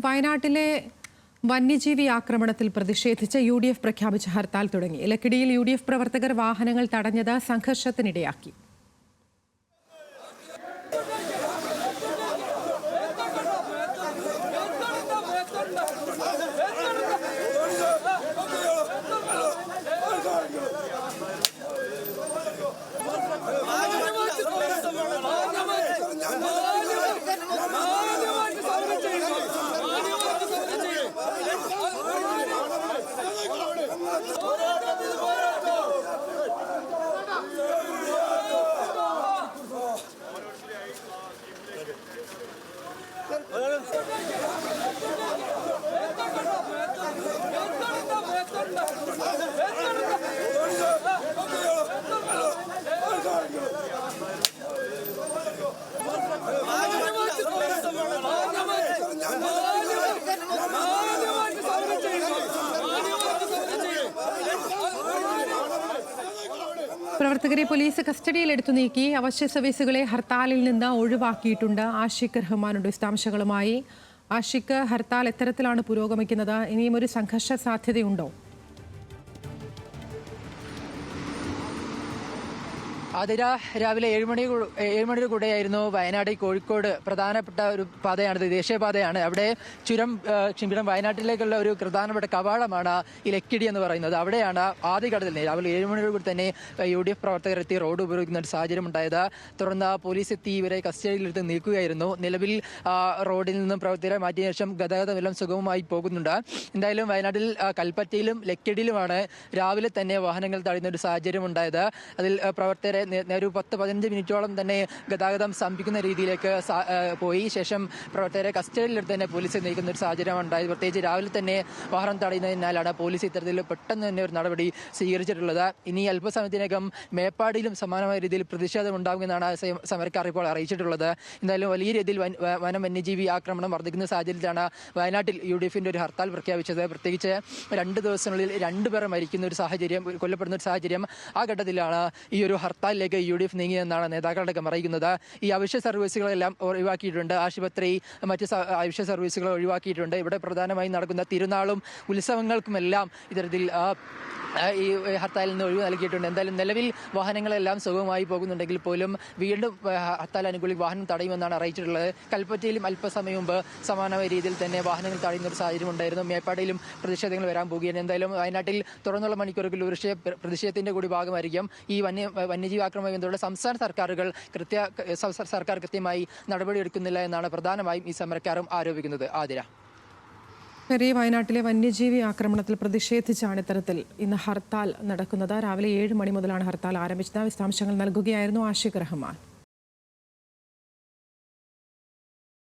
വയനാട്ടിലെ വന്യജീവി ആക്രമണത്തിൽ പ്രതിഷേധിച്ച് UDF പ്രഖ്യാപിച്ച ഹർത്താൽ തുടങ്ങി. ലക്കിടിയിൽ UDF പ്രവർത്തകർ വാഹനങ്ങൾ തടഞ്ഞത് സംഘർഷത്തിനിടയാക്കി. പ്രവർത്തകരെ പോലീസ് കസ്റ്റഡിയിലെടുത്തു നീക്കി. അവശ്യ സർവീസുകളെ ഹർത്താലിൽ നിന്ന് ഒഴിവാക്കിയിട്ടുണ്ട്. ആഷിഖ് റഹ്മാനുണ്ട് വിശദാംശങ്ങളുമായി. ആഷിഖ്, ഹർത്താൽ എത്തരത്തിലാണ് പുരോഗമിക്കുന്നത്? ഇനിയും ഒരു സംഘർഷ സാധ്യതയുണ്ടോ? അതിര രാവിലെ 7 മണിയുടെ കൂടെയായിരുന്നു വയനാട് കോഴിക്കോട് പ്രധാനപ്പെട്ട ഒരു പാതയാണിത്, ദേശീയപാതയാണ്. അവിടെ ചുരം വയനാട്ടിലേക്കുള്ള ഒരു പ്രധാനപ്പെട്ട കവാടമാണ് ഈ ലക്കിടി എന്ന് പറയുന്നത്. അവിടെയാണ് ആദ്യഘട്ടത്തിൽ രാവിലെ 7 മണിയോട് കൂടി തന്നെ UDF പ്രവർത്തകർ എത്തി റോഡ് ഉപയോഗിക്കുന്ന ഒരു സാഹചര്യം ഉണ്ടായത്. തുടർന്ന് പോലീസ് എത്തി ഇവരെ കസ്റ്റഡിയിലെടുത്ത് നീക്കുകയായിരുന്നു. നിലവിൽ റോഡിൽ നിന്നും പ്രവർത്തകരെ മാറ്റിയ ശേഷം ഗതാഗതമെല്ലാം സുഗമമായി പോകുന്നുണ്ട്. എന്തായാലും വയനാട്ടിൽ കൽപ്പറ്റയിലും ലക്കിടിയിലുമാണ് രാവിലെ തന്നെ വാഹനങ്ങൾ തടയുന്ന ഒരു സാഹചര്യം ഉണ്ടായത്. അതിൽ പ്രവർത്തകരെ ഒരു 10-15 മിനിറ്റോളം തന്നെ ഗതാഗതം സ്തംഭിക്കുന്ന രീതിയിലേക്ക് പോയി. ശേഷം പ്രവർത്തകരെ കസ്റ്റഡിയിലെടുത്ത് തന്നെ പോലീസ് നീക്കുന്ന ഒരു സാഹചര്യം ഉണ്ടായത്. പ്രത്യേകിച്ച് രാവിലെ തന്നെ വാഹനം തടയുന്നതിനാലാണ് പോലീസ് ഇത്തരത്തിൽ പെട്ടെന്ന് തന്നെ ഒരു നടപടി സ്വീകരിച്ചിട്ടുള്ളത്. ഇനി അല്പസമയത്തിനകം മേപ്പാടിയിലും സമാനമായ രീതിയിൽ പ്രതിഷേധം ഉണ്ടാകുമെന്നാണ് സമരക്കാർ ഇപ്പോൾ അറിയിച്ചിട്ടുള്ളത്. എന്തായാലും വലിയ രീതിയിൽ വന്യജീവി ആക്രമണം വർദ്ധിക്കുന്ന സാഹചര്യത്തിലാണ് വയനാട്ടിൽ UDFന്റെ ഒരു ഹർത്താൽ പ്രഖ്യാപിച്ചത്. പ്രത്യേകിച്ച് 2 ദിവസത്തിനുള്ളിൽ 2 പേർ മരിക്കുന്ന ഒരു സാഹചര്യം, കൊല്ലപ്പെടുന്ന ഒരു സാഹചര്യം. ആ ഘട്ടത്തിലാണ് ഈ ഒരു ഹർത്താലിലേക്ക് UDF നീങ്ങിയെന്നാണ് നേതാക്കളടക്കം അറിയിക്കുന്നത്. ഈ അവശ്യ സർവീസുകളെല്ലാം ഒഴിവാക്കിയിട്ടുണ്ട്. ആശുപത്രി, മറ്റ് അവശ്യ സർവീസുകൾ ഒഴിവാക്കിയിട്ടുണ്ട്. ഇവിടെ പ്രധാനമായും നടക്കുന്ന തിരുനാളും ഉത്സവങ്ങൾക്കുമെല്ലാം ഇത്തരത്തിൽ ഈ ഹർത്താലിൽ നിന്ന് ഒഴിവ് നൽകിയിട്ടുണ്ട്. എന്തായാലും നിലവിൽ വാഹനങ്ങളെല്ലാം സുഗമമായി പോകുന്നുണ്ടെങ്കിൽ പോലും വീണ്ടും ഹർത്താൽ അനുകൂലി വാഹനം തടയുമെന്നാണ് അറിയിച്ചിട്ടുള്ളത്. കൽപ്പറ്റയിലും അല്പസമയം മുമ്പ് സമാനമായ രീതിയിൽ തന്നെ വാഹനങ്ങൾ തടയുന്ന ഒരു സാഹചര്യം ഉണ്ടായിരുന്നു. മേപ്പാടിയിലും പ്രതിഷേധങ്ങൾ വരാൻ പോകുകയാണ്. എന്തായാലും വയനാട്ടിൽ തുടർന്നുള്ള മണിക്കൂറുകളിൽ ഒരു പ്രതിഷേധത്തിന്റെ കൂടി ഭാഗമായിരിക്കും ഈ വന്യജീവി ആക്രമണവുമായി ബന്ധപ്പെട്ട സംസ്ഥാന സർക്കാർ കൃത്യമായി നടപടിയെടുക്കുന്നില്ല എന്നാണ് പ്രധാനമായും ഈ സമരക്കാരും ആരോപിക്കുന്നത്. ആതിര, വയനാട്ടിലെ വന്യജീവി ആക്രമണത്തിൽ പ്രതിഷേധിച്ചാണ് ഇത്തരത്തിൽ ഇന്ന് ഹർത്താൽ നടക്കുന്നത്. രാവിലെ 7 മണി മുതലാണ് ഹർത്താൽ ആരംഭിച്ചത്. വിശദാംശങ്ങൾ നൽകുകയായിരുന്നു ആഷിഖ് റഹ്മാൻ.